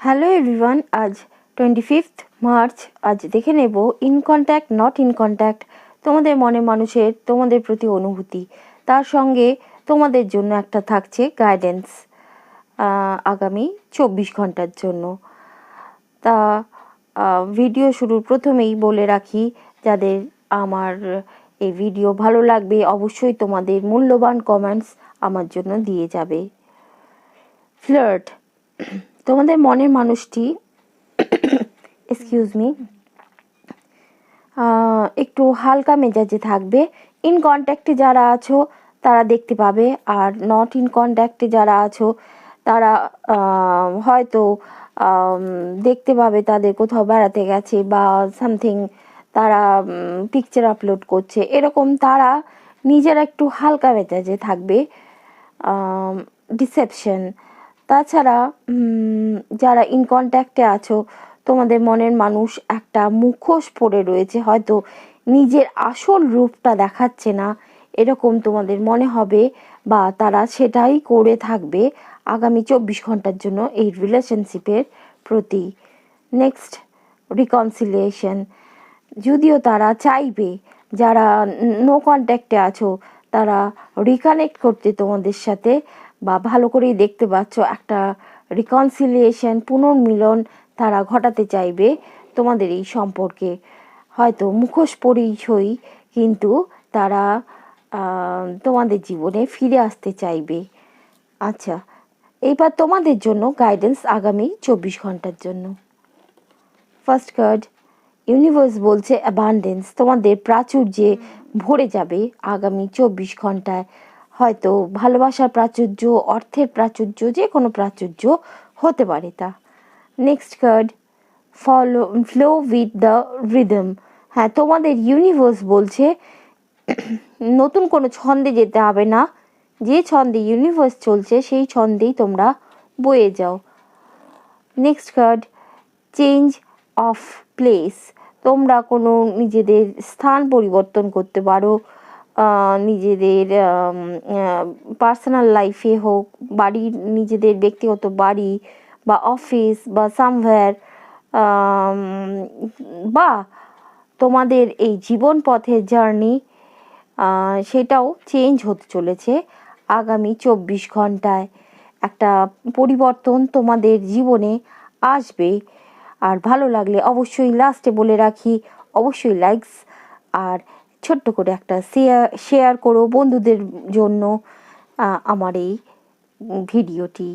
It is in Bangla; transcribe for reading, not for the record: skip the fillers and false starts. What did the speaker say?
হ্যালো এভরিওয়ান, আজ 25 মার্চ। আজ দেখে নেব in contact not in contact, তোমাদের মনে মানুষের তোমাদের প্রতি অনুভূতি, তার সঙ্গে তোমাদের জন্য একটা থাকছে গাইডেন্স আগামী 24 ঘন্টার জন্য। তা ভিডিও শুরুর প্রথমেই বলে রাখি, যাদের আমার এই ভিডিও ভালো লাগবে অবশ্যই তোমাদের মূল্যবান কমেন্টস আমার জন্য দিয়ে যাবে। ফ্লার্ট, তোমাদের মনের মানুষটি এক্সকিউজ মি একটু হালকা মেজাজে থাকবে। ইন কন্ট্যাক্টে যারা আছো তারা দেখতে পাবে, আর নট ইন কন্ট্যাক্টে যারা আছো তারা হয়তো দেখতে পাবে তাদের কোথাও বেড়াতে গেছে বা সামথিং, তারা পিকচার আপলোড করছে, এরকম তারা নিজেরা একটু হালকা মেজাজে থাকবে। ডিসেপশন, তাছাড়া যারা ইন কন্ট্যাক্টে আছো তোমাদের মনের মানুষ একটা মুখোশ পরে রয়েছে, হয়তো নিজের আসল রূপটা দেখাচ্ছে না, এরকম তোমাদের মনে হবে, বা তারা সেটাই করে থাকবে আগামী 24 ঘন্টার জন্য এই রিলেশনশিপের প্রতি। নেক্সট, রিকনসিলিয়েশন, যদিও তারা চাইবে, যারা নো কন্ট্যাক্টে আছো তারা রিকানেক্ট করতে তোমাদের সাথে, বা ভালো করেই দেখতে পাচ্ছ একটা রিকনসিলিয়েশন, পুনর্মিলন তারা ঘটাতে চাইবে তোমাদের এই সম্পর্কে। হয়তো মুখোশ পরিচয়, কিন্তু তারা তোমাদের জীবনে ফিরে আসতে চাইবে। আচ্ছা, এইবার তোমাদের জন্য গাইডেন্স আগামী 24 ঘন্টার জন্য। ফার্স্ট কার্ড, ইউনিভার্স বলছে অ্যাবান্ডেন্স, তোমাদের প্রাচুর্যে ভরে যাবে আগামী 24 ঘন্টায়। হয়তো ভালোবাসার প্রাচুর্য, অর্থের প্রাচুর্য, যে কোনো প্রাচুর্য হতে পারে তা। Next card, flow with the rhythm, হ্যাঁ তোমাদের ইউনিভার্স বলছে নতুন কোনো ছন্দে যেতে হবে না, যে ছন্দে ইউনিভার্স চলছে সেই ছন্দেই তোমরা বয়ে যাও। Next card, change of place, তোমরা কোনো নিজেদের স্থান পরিবর্তন করতে পারো, নিজেদের পার্সোনাল লাইফে হোক, বাড়ির নিজেদের ব্যক্তিগত বাড়ি বা অফিস বা সামওয়্যার, বা তোমাদের এই জীবন পথের জার্নি, সেটাও চেঞ্জ হতে চলেছে আগামী 24 ঘন্টায়। একটা পরিবর্তন তোমাদের জীবনে আসবে। আর ভালো লাগলে অবশ্যই লাস্টে বলে রাখি, অবশ্যই লাইকস আর ছোট্ট করে একটা শেয়ার করো বন্ধুদের জন্য আমার এই ভিডিওটি।